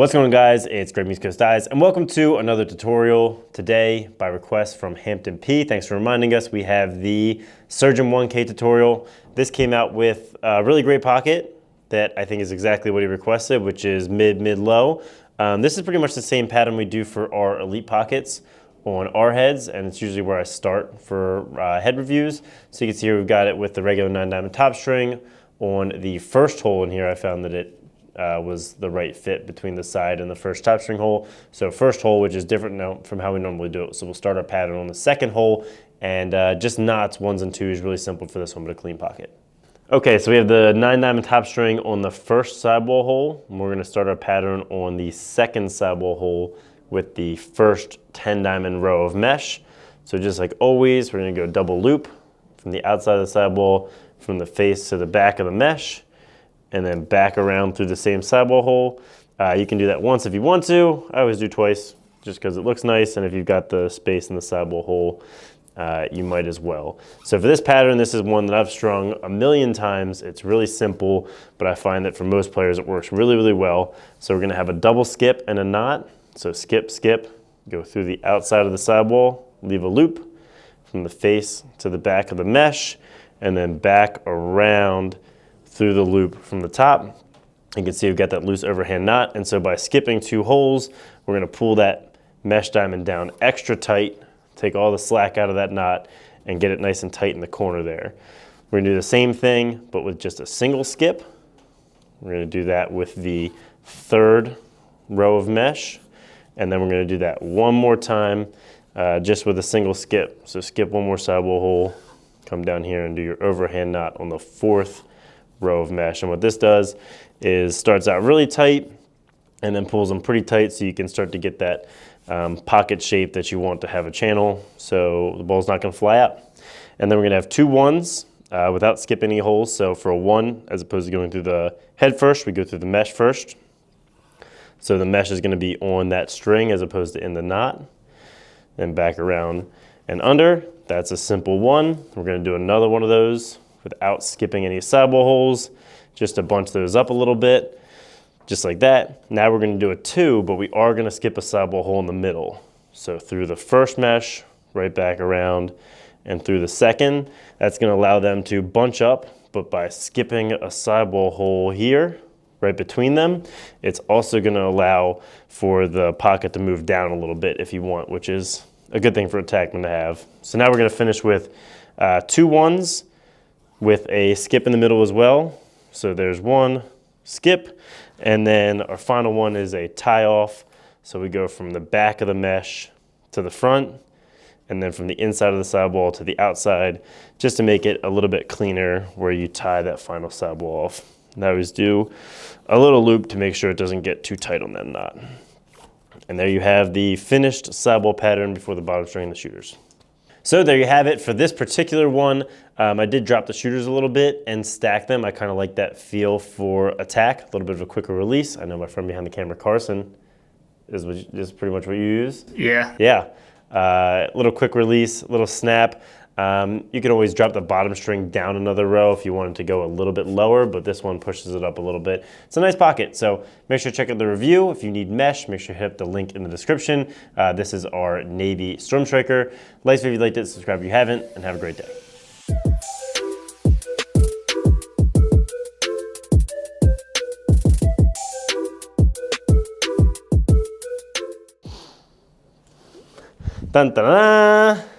What's going on, guys? It's Great East Coast Eyes, and welcome to another tutorial today by request from Hampton P. Thanks for reminding us we have the Surgeon 1K tutorial. This came out with a really great pocket that I think is exactly what he requested, which is mid-low. This is pretty much the same pattern we do for our elite pockets on our heads, and it's usually where I start for head reviews. So you can see here we've got it with the regular 9-diamond top string. On the first hole in here, I found that it was the right fit between the side and the first top string hole. So first hole, which is different now from how we normally do it. So we'll start our pattern on the second hole, and just knots, 1s and 2s, really simple for this one, but a clean pocket. Okay, so we have the 9-diamond top string on the first sidewall hole, and we're gonna start our pattern on the second sidewall hole with the first 10-diamond row of mesh. So just like always, we're gonna go double loop from the outside of the sidewall, from the face to the back of the mesh, and then back around through the same sidewall hole. You can do that once if you want to. I always do twice just because it looks nice, and if you've got the space in the sidewall hole, you might as well. So for this pattern, this is one that I've strung a million times. It's really simple, but I find that for most players it works really, really well. So we're gonna have a double skip and a knot. So skip, skip, go through the outside of the sidewall, leave a loop from the face to the back of the mesh, and then back around through the loop from the top. You can see we've got that loose overhand knot, and so by skipping 2 holes, we're gonna pull that mesh diamond down extra tight, take all the slack out of that knot, and get it nice and tight in the corner there. We're gonna do the same thing, but with just a single skip. We're gonna do that with the third row of mesh, and then we're gonna do that one more time, just with a single skip. So skip one more sidewall hole, come down here and do your overhand knot on the 4th row of mesh. And what this does is starts out really tight and then pulls them pretty tight so you can start to get that pocket shape that you want to have a channel, so the ball's not gonna fly out. And then we're gonna have 2 1s without skipping any holes. So for a 1, as opposed to going through the head first, we go through the mesh first. So the mesh is gonna be on that string as opposed to in the knot. Then back around and under. That's a simple 1. We're gonna do another one of those without skipping any sidewall holes, just to bunch those up a little bit, just like that. Now we're gonna do a 2, but we are gonna skip a sidewall hole in the middle. So through the first mesh, right back around, and through the second. That's gonna allow them to bunch up, but by skipping a sidewall hole here, right between them, it's also gonna allow for the pocket to move down a little bit if you want, which is a good thing for a tackman to have. So now we're gonna finish with 2 1s, with a skip in the middle as well. So there's 1 skip, and then our final one is a tie off. So we go from the back of the mesh to the front, and then from the inside of the sidewall to the outside, just to make it a little bit cleaner where you tie that final sidewall off. And I always do a little loop to make sure it doesn't get too tight on that knot. And there you have the finished sidewall pattern before the bottom string and the shooters. So there you have it for this particular one. I did drop the shooters a little bit and stack them. I kind of like that feel for attack, a little bit of a quicker release. I know my friend behind the camera, Carson, is pretty much what you use. Yeah. Yeah, little quick release, little snap. You can always drop the bottom string down another row if you wanted to go a little bit lower, but this one pushes it up a little bit. It's a nice pocket, so make sure to check out the review. If you need mesh, make sure to hit the link in the description. This is our Navy Storm Striker. Like if you liked it, subscribe if you haven't, and have a great day. Dun, dun, dun.